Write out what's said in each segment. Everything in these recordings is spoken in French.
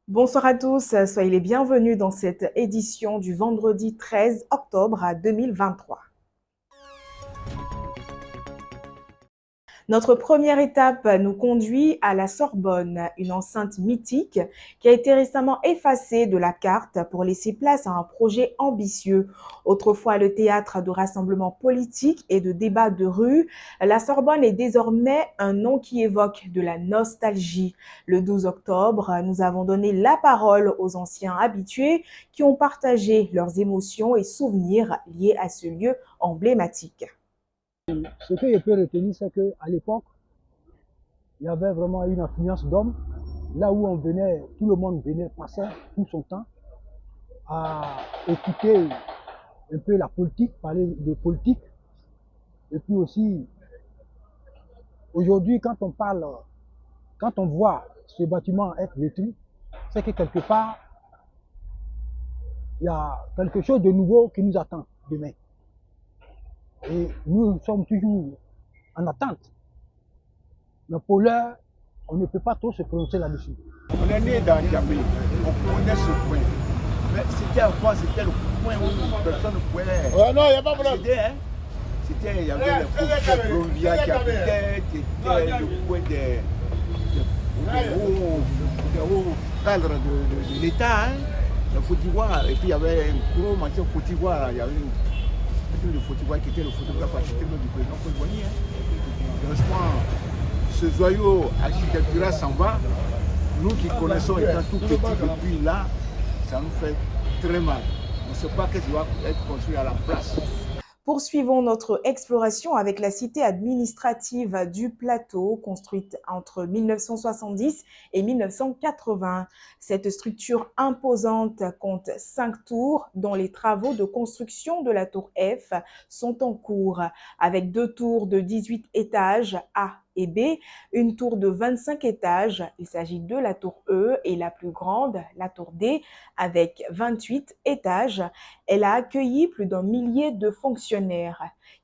Bonsoir à tous, soyez les bienvenus dans cette édition du vendredi 13 octobre 2023. Notre première étape nous conduit à la Sorbonne, une enceinte mythique qui a été récemment effacée de la carte pour laisser place à un projet ambitieux. Autrefois le théâtre de rassemblements politiques et de débats de rue, la Sorbonne est désormais un nom qui évoque de la nostalgie. Le 12 octobre, nous avons donné la parole aux anciens habitués qui ont partagé leurs émotions et souvenirs liés à ce lieu emblématique. Ce que je peux retenir, c'est qu'à l'époque, il y avait vraiment une affluence d'hommes. Là où on venait, tout le monde venait passer tout son temps à écouter un peu la politique, parler de politique. Et puis aussi, aujourd'hui, quand on voit ce bâtiment être détruit, c'est que quelque part, il y a quelque chose de nouveau qui nous attend demain. Et nous sommes toujours en attente. Mais pour l'heure, on ne peut pas trop se prononcer là-dessus. On est né dans Djamé, on connaît ce coin. Mais c'était avant, c'était le coin où personne ne pouvait. Ouais, non, il n'y a pas de problème. Il y avait les Colombia qui habitaient, qui étaient le coin des hauts cadres de l'État, la Côte d'Ivoire. Et puis il y avait un gros marché Côte d'Ivoire. Il y avait une de Côte d'Ivoire qui était le photographe architecte du président Colboni. Franchement, ce joyau architectural s'en va. Nous qui connaissons étant tout petit depuis là, ça nous fait très mal. On ne sait pas qu'est-ce qui va être construit à la place. Poursuivons notre exploration avec la cité administrative du Plateau, construite entre 1970 et 1980. Cette structure imposante compte 5 tours dont les travaux de construction de la tour F sont en cours, avec 2 tours de 18 étages A et B, une tour de 25 étages, il s'agit de la tour E, et la plus grande, la tour D, avec 28 étages. Elle a accueilli plus d'un millier de fonctionnaires.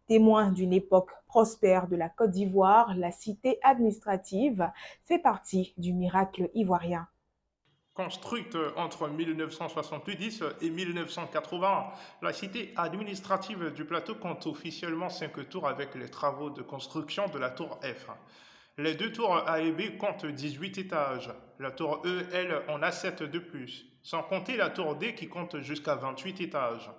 Témoin d'une époque prospère de la Côte d'Ivoire, la cité administrative fait partie du miracle ivoirien. Construite entre 1970 et 1980, la cité administrative du plateau compte officiellement 5 tours avec les travaux de construction de la tour F. Les 2 tours A et B comptent 18 étages. La tour E, elle, en a 7 de plus, sans compter la tour D qui compte jusqu'à 28 étages.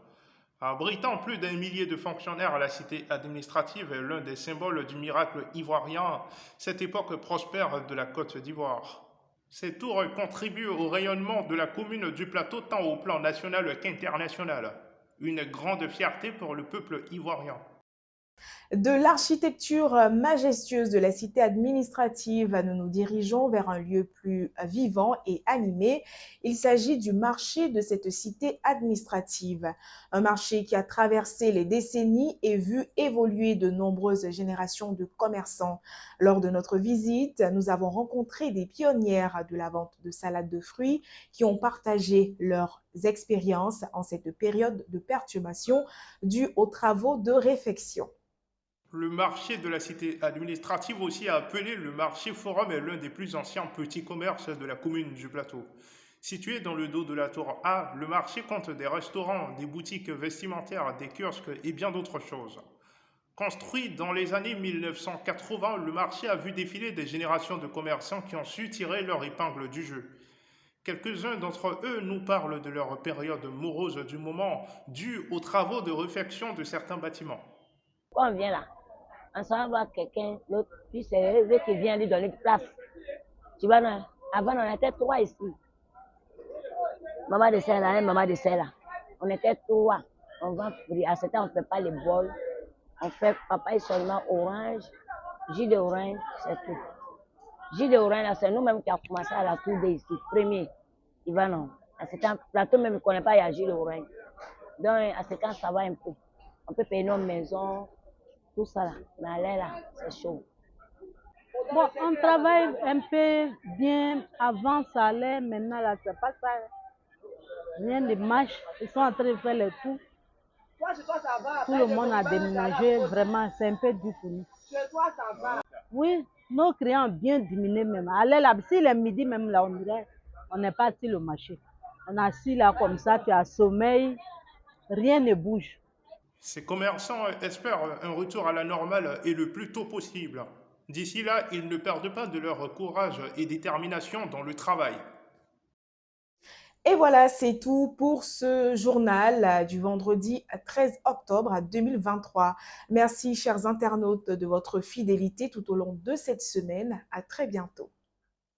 Abritant plus d'un millier de fonctionnaires, la cité administrative est l'un des symboles du miracle ivoirien, cette époque prospère de la Côte d'Ivoire. Ces tours contribuent au rayonnement de la commune du plateau tant au plan national qu'international. Une grande fierté pour le peuple ivoirien. De l'architecture majestueuse de la cité administrative, nous nous dirigeons vers un lieu plus vivant et animé. Il s'agit du marché de cette cité administrative. Un marché qui a traversé les décennies et vu évoluer de nombreuses générations de commerçants. Lors de notre visite, nous avons rencontré des pionnières de la vente de salades de fruits qui ont partagé leurs expériences en cette période de perturbation due aux travaux de réfection. Le marché de la cité administrative, aussi appelé le marché forum, est l'un des plus anciens petits commerces de la commune du plateau. Situé dans le dos de la tour A, le marché compte des restaurants, des boutiques vestimentaires, des kiosques et bien d'autres choses. Construit dans les années 1980, le marché a vu défiler des générations de commerçants qui ont su tirer leur épingle du jeu. Quelques-uns d'entre eux nous parlent de leur période morose du moment due aux travaux de réfection de certains bâtiments. Quand on vient là, on s'en va voir quelqu'un, l'autre, puis c'est eux qui viennent lui donner de place. Tu vois, non? Avant, on était 3 ici. Maman de celle-là, maman de celle-là. On était 3. On vend fruits. À ce temps, on ne fait pas les bols. On fait papaye seulement orange, jus d'orange, c'est tout. Jus d'orange, là, c'est nous-mêmes qui avons commencé à la tour ici, premier. Il va non. À ce temps, plateau même ne connaît pas, il y a jus d'orange. Donc, à ce temps, ça va un peu. On peut payer nos maisons, tout ça là. Mais allez là, c'est chaud. Bon, on travaille un peu bien. Avant, ça allait. Maintenant, là, c'est pas ça. Rien ne marche. Ils sont en train de faire le tout. Tout le monde a déménagé. Vraiment, c'est un peu dur pour nous. Oui, nos clients ont bien diminué même. Allez là, si le midi même là, on irait. On n'est pas assis le marché. On est assis là comme ça, tu as sommeil, rien ne bouge. Ces commerçants espèrent un retour à la normale et le plus tôt possible. D'ici là, ils ne perdent pas de leur courage et détermination dans le travail. Et voilà, c'est tout pour ce journal du vendredi 13 octobre 2023. Merci, chers internautes, de votre fidélité tout au long de cette semaine. À très bientôt.